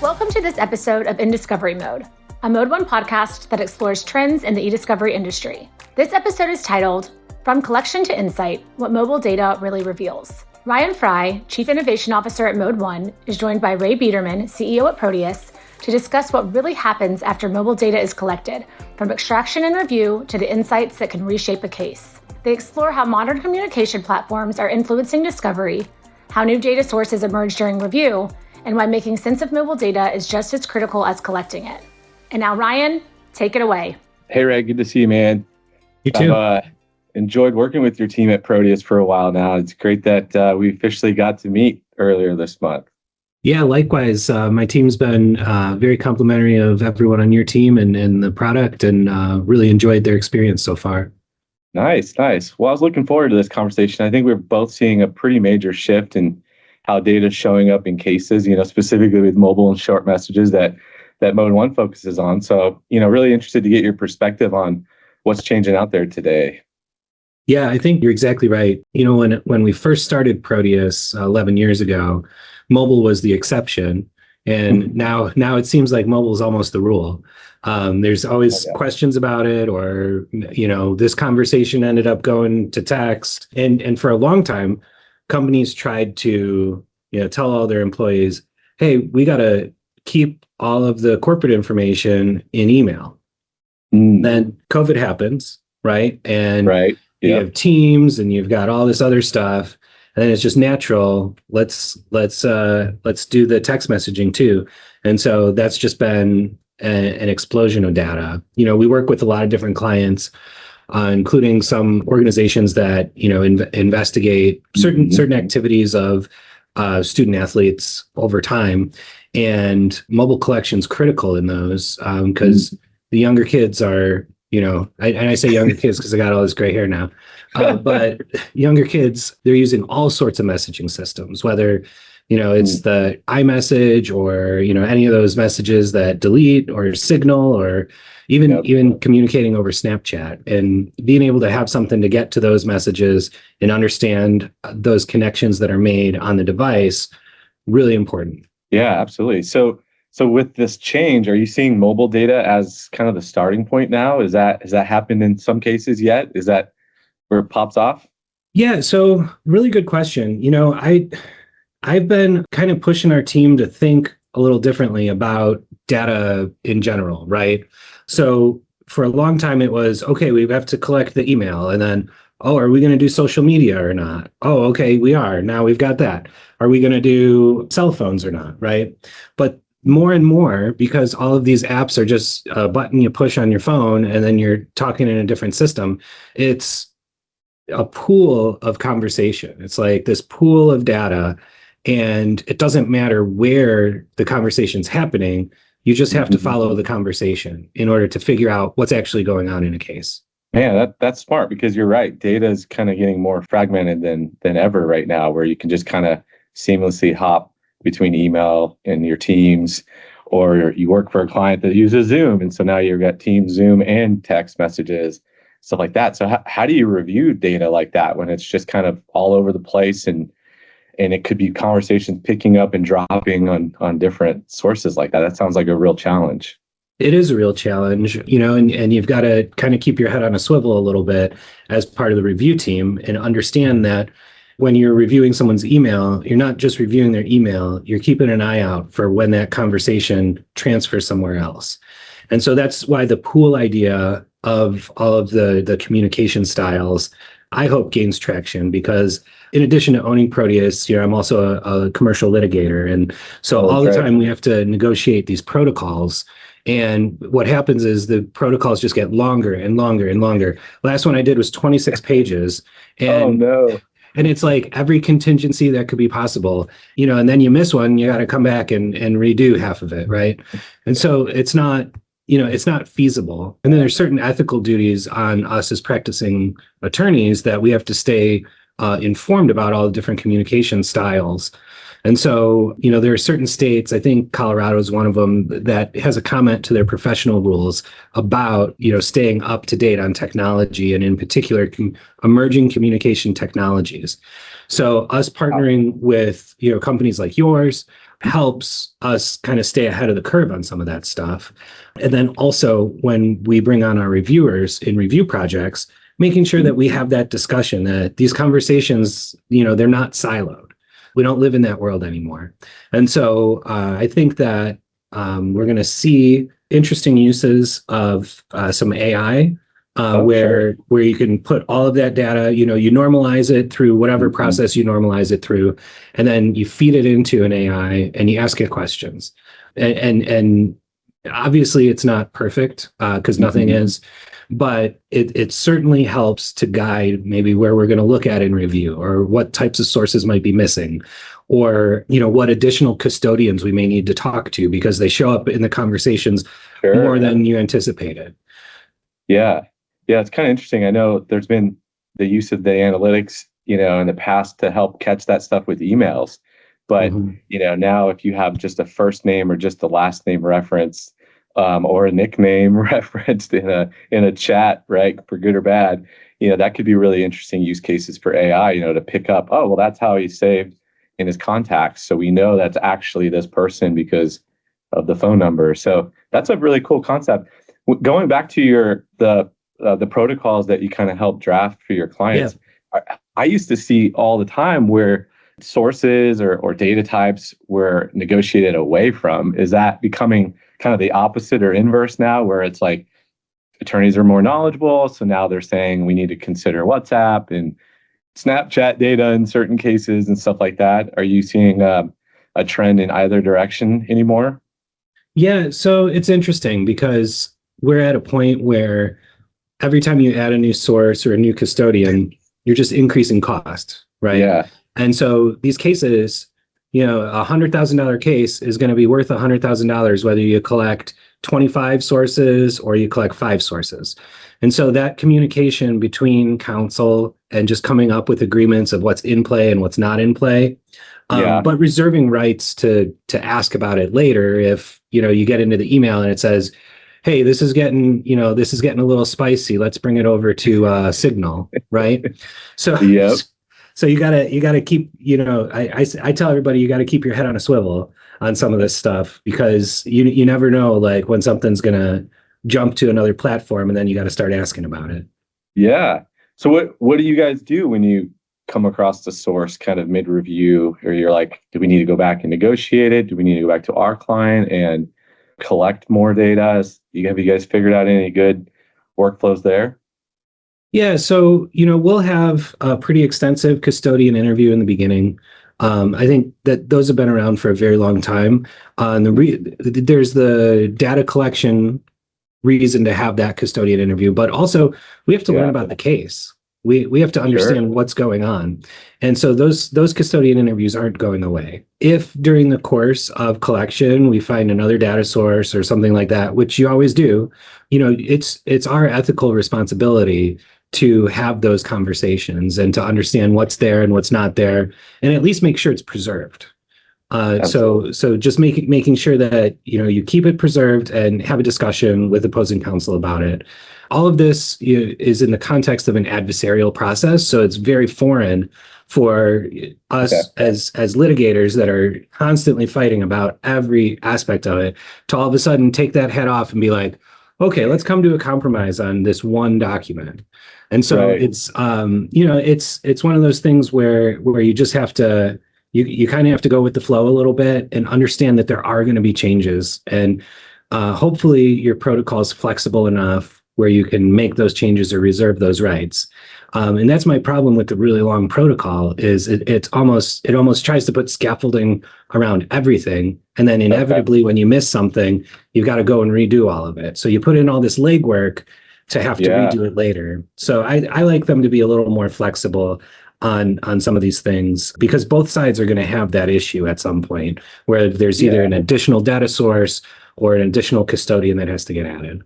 Welcome to this episode of In Discovery Mode, a ModeOne podcast that explores trends in the e-discovery industry. This episode is titled, From Collection to Insight, What Mobile Data Really Reveals. Ryan Frye, Chief Innovation Officer at ModeOne, is joined by Ray Biederman, CEO at Proteus, to discuss what really happens after mobile data is collected, from extraction and review to the insights that can reshape a case. They explore how modern communication platforms are influencing discovery, how new data sources emerge during review, and why making sense of mobile data is just as critical as collecting it. And now, Ryan, take it away. Hey, Ray, good to see you, man. You too. I've enjoyed working with your team at Proteus for a while now. It's great that we officially got to meet earlier this month. Yeah, likewise. My team's been very complimentary of everyone on your team and the product, and really enjoyed their experience so far. Nice. Well, I was looking forward to this conversation. I think we're both seeing a pretty major shift in how data is showing up in cases, specifically with mobile and short messages that ModeOne focuses on. So, really interested to get your perspective on what's changing out there today. Yeah, I think you're exactly right. When we first started Proteus 11 years ago, mobile was the exception. And now it seems like mobile is almost the rule. There's always questions about it, or, this conversation ended up going to text. And for a long time, companies tried to, tell all their employees, hey, we got to keep all of the corporate information in email. Then COVID happens, right? And you have Teams, and you've got all this other stuff, and then it's just natural. Let's do the text messaging too. And so that's just been an explosion of data. We work with a lot of different clients, including some organizations that investigate certain activities of student athletes over time, and mobile collection's critical in those because the younger kids are, and I say younger kids because I got all this gray hair now, but younger kids, they're using all sorts of messaging systems, whether it's the iMessage or any of those messages that delete, or Signal, or even communicating over Snapchat, and being able to have something to get to those messages and understand those connections that are made on the device, really important. Yeah, absolutely. So with this change, are you seeing mobile data as kind of the starting point now? Has that happened in some cases yet? Is that where it pops off? Yeah, so really good question. I've been kind of pushing our team to think a little differently about data in general, right? So for a long time, it was, okay, we have to collect the email, and then, are we going to do social media or not? Oh, okay, we are. Now we've got that. Are we going to do cell phones or not, right? But more and more, because all of these apps are just a button you push on your phone, and then you're talking in a different system, it's a pool of conversation. It's like this pool of data, and it doesn't matter where the conversation's happening. You just have to follow the conversation in order to figure out what's actually going on in a case. Man, that's smart, because you're right. Data is kind of getting more fragmented than ever right now, where you can just kind of seamlessly hop between email and your Teams, or you work for a client that uses Zoom, and so now you've got Teams, Zoom, and text messages, stuff like that. So how do you review data like that when it's just kind of all over the place, and it could be conversations picking up and dropping on different sources like that? That sounds like a real challenge. It is a real challenge, and you've got to kind of keep your head on a swivel a little bit as part of the review team, and understand that when you're reviewing someone's email, you're not just reviewing their email, you're keeping an eye out for when that conversation transfers somewhere else. And so that's why the pool idea of all of the communication styles, I hope, gains traction, because in addition to owning Proteus, I'm also a commercial litigator. And so all the time we have to negotiate these protocols. And what happens is the protocols just get longer and longer and longer. Last one I did was 26 pages. And, oh, no. And it's like every contingency that could be possible, and then you miss one, you got to come back and redo half of it, right? And so it's not feasible. And then there's certain ethical duties on us as practicing attorneys that we have to stay informed about all the different communication styles. And so, there are certain states, I think Colorado is one of them, that has a comment to their professional rules about, staying up to date on technology, and in particular, emerging communication technologies. So us partnering with, companies like yours helps us kind of stay ahead of the curve on some of that stuff. And then also when we bring on our reviewers in review projects, making sure that we have that discussion, that these conversations, they're not siloed. We don't live in that world anymore. And so I think that we're going to see interesting uses of some AI where you can put all of that data, you normalize it through whatever process you normalize it through, and then you feed it into an AI and you ask it questions. And obviously it's not perfect because nothing is, but it certainly helps to guide maybe where we're going to look at in review, or what types of sources might be missing, or what additional custodians we may need to talk to because they show up in the conversations more than you anticipated. Yeah, it's kind of interesting. I know there's been the use of the analytics, in the past to help catch that stuff with emails. But, now if you have just a first name or just a last name reference, or a nickname referenced in a chat, right, for good or bad, that could be really interesting use cases for AI, to pick up, oh, well, that's how he's saved in his contacts. So we know that's actually this person because of the phone number. So that's a really cool concept. Going back to the protocols that you kind of help draft for your clients, I used to see all the time where sources or data types were negotiated away from. Is that becoming kind of the opposite or inverse now, where it's like attorneys are more knowledgeable, so now they're saying we need to consider WhatsApp and Snapchat data in certain cases and stuff like that? Are you seeing a trend in either direction anymore? Yeah, so it's interesting because we're at a point where every time you add a new source or a new custodian, you're just increasing cost, right? Yeah. And so these cases, $100,000 case is going to be worth $100,000 whether you collect 25 sources or you collect 5 sources. And so that communication between counsel and just coming up with agreements of what's in play and what's not in play, but reserving rights to ask about it later if you get into the email and it says, hey, this is getting a little spicy. Let's bring it over to Signal, right? So. Yep. So you gotta keep, I tell everybody you gotta keep your head on a swivel on some of this stuff because you never know, like, when something's gonna jump to another platform and then you got to start asking about it. Yeah. So what do you guys do when you come across the source kind of mid-review, or you're like, do we need to go back and negotiate it? Do we need to go back to our client and collect more data? Have you guys figured out any good workflows there? Yeah, so we'll have a pretty extensive custodian interview in the beginning. I think that those have been around for a very long time. There's the data collection reason to have that custodian interview, but also we have to learn about the case. We have to understand what's going on. And so those custodian interviews aren't going away. If during the course of collection we find another data source or something like that, which you always do, it's our ethical responsibility to have those conversations and to understand what's there and what's not there, and at least make sure it's preserved. So just making sure that you keep it preserved and have a discussion with opposing counsel about it. All of this is in the context of an adversarial process, so it's very foreign for us as litigators that are constantly fighting about every aspect of it to all of a sudden take that head off and be like, okay, let's come to a compromise on this one document. And so it's it's one of those things where you just have to you kind of have to go with the flow a little bit and understand that there are going to be changes, and hopefully your protocol is flexible enough where you can make those changes or reserve those rights. And that's my problem with the really long protocol is it almost tries to put scaffolding around everything. And then inevitably when you miss something, you've got to go and redo all of it. So you put in all this legwork to have to redo it later. So I like them to be a little more flexible on some of these things, because both sides are going to have that issue at some point where there's either an additional data source or an additional custodian that has to get added.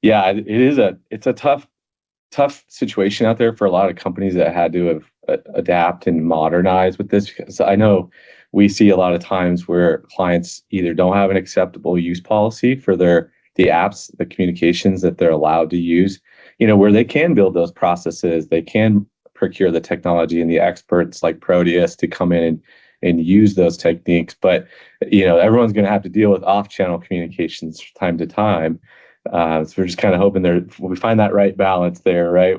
Yeah, it's a tough situation out there for a lot of companies that had to adapt and modernize with this, because I know we see a lot of times where clients either don't have an acceptable use policy for the apps, the communications that they're allowed to use, where they can build those processes, they can procure the technology and the experts like Proteus to come in and use those techniques. But, everyone's going to have to deal with off-channel communications from time to time. So we're just kind of hoping we find that right balance there, right?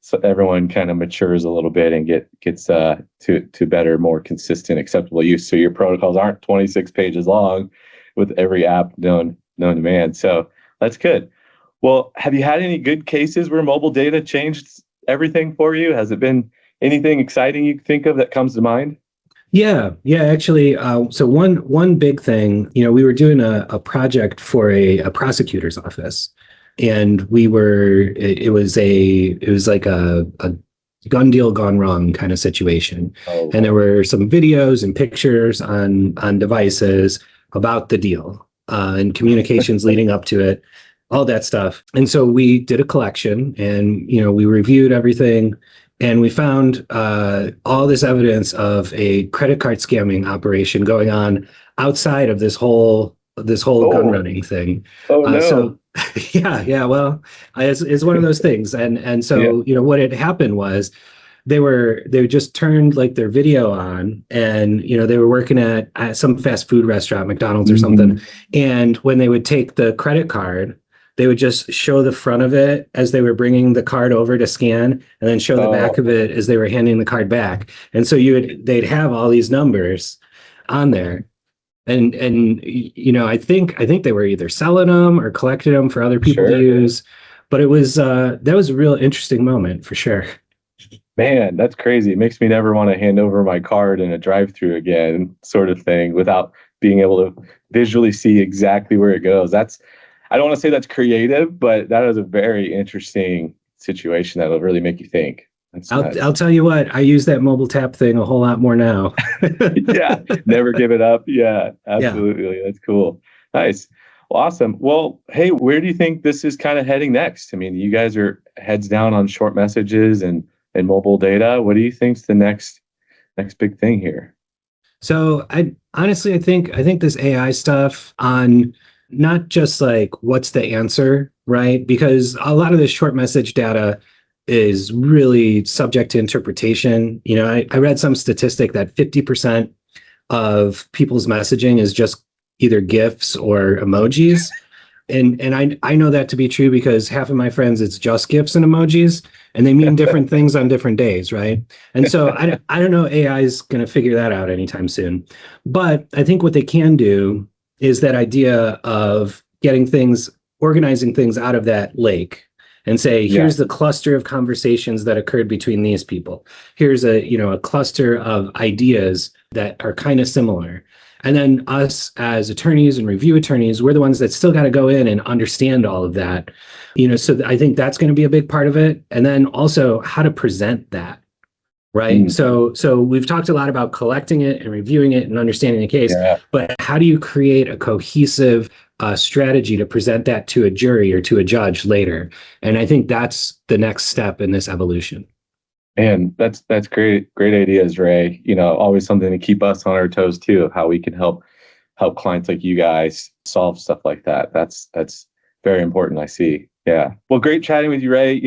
So everyone kind of matures a little bit and gets to better, more consistent, acceptable use. So your protocols aren't 26 pages long with every app known to man. So that's good. Well, have you had any good cases where mobile data changed everything for you? Has it been anything exciting you think of that comes to mind? Yeah, actually. So one big thing, we were doing a project for a prosecutor's office, and it was like a gun deal gone wrong kind of situation. Oh. And there were some videos and pictures on devices about the deal and communications leading up to it, all that stuff. And so we did a collection, and we reviewed everything, and we found all this evidence of a credit card scamming operation going on outside of this whole gun running thing. Oh no! So yeah. Well, it's one of those things, and so what had happened was they just turned like their video on, and they were working at some fast food restaurant, McDonald's or something, and when they would take the credit card, they would just show the front of it as they were bringing the card over to scan, and then show the back of it as they were handing the card back. And so they'd have all these numbers on there. And I think they were either selling them or collecting them for other people to use. But it was that was a real interesting moment for sure. Man, that's crazy. It makes me never want to hand over my card in a drive-through again, sort of thing, without being able to visually see exactly where it goes. I don't want to say that's creative, but that is a very interesting situation that'll really make you think. I'll tell you what, I use that mobile tap thing a whole lot more now. Yeah, never give it up. Yeah, absolutely. Yeah. That's cool. Nice. Well, awesome. Well, hey, where do you think this is kind of heading next? I mean, you guys are heads down on short messages and mobile data. What do you think's the next big thing here? So I think this AI stuff on not just like what's the answer, right? Because a lot of this short message data is really subject to interpretation. I read some statistic that 50% of people's messaging is just either GIFs or emojis. And I know that to be true because half of my friends, it's just GIFs and emojis, and they mean different things on different days, right? And so I don't know AI is going to figure that out anytime soon. But I think what they can do is that idea of organizing things out of that lake and say, here's the cluster of conversations that occurred between these people. Here's a cluster of ideas that are kind of similar. And then us as attorneys and review attorneys, we're the ones that still got to go in and understand all of that. So I think that's going to be a big part of it. And then also how to present that. Right. So we've talked a lot about collecting it and reviewing it and understanding the case, but how do you create a cohesive strategy to present that to a jury or to a judge later? And I think that's the next step in this evolution. And that's great ideas, Ray. Always something to keep us on our toes too, of how we can help clients like you guys solve stuff like that. That's very important. I see. Yeah. Well, great chatting with you, Ray.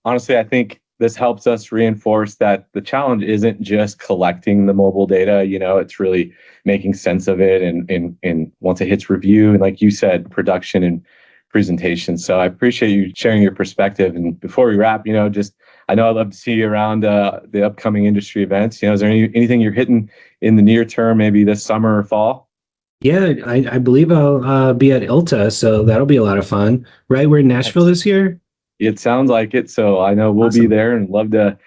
Honestly, I think this helps us reinforce that the challenge isn't just collecting the mobile data. It's really making sense of it and once it hits review and, like you said, production and presentation. So I appreciate you sharing your perspective. And before we wrap, I know I'd love to see you around the upcoming industry events. Is there anything you're hitting in the near term, maybe this summer or fall? Yeah, I believe I'll be at ILTA, so that'll be a lot of fun. Right, we're in Nashville this year. It sounds like it. So I know we'll be there and love to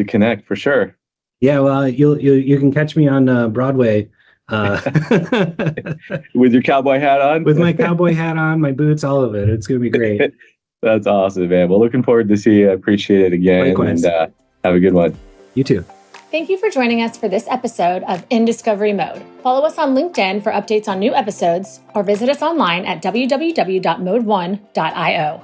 connect for sure. Yeah, well, you can catch me on Broadway. With your cowboy hat on? With my cowboy hat on, my boots, all of it. It's going to be great. That's awesome, man. Well, looking forward to see you. I appreciate it again. Likewise. And have a good one. You too. Thank you for joining us for this episode of In Discovery Mode. Follow us on LinkedIn for updates on new episodes or visit us online at www.modeone.io.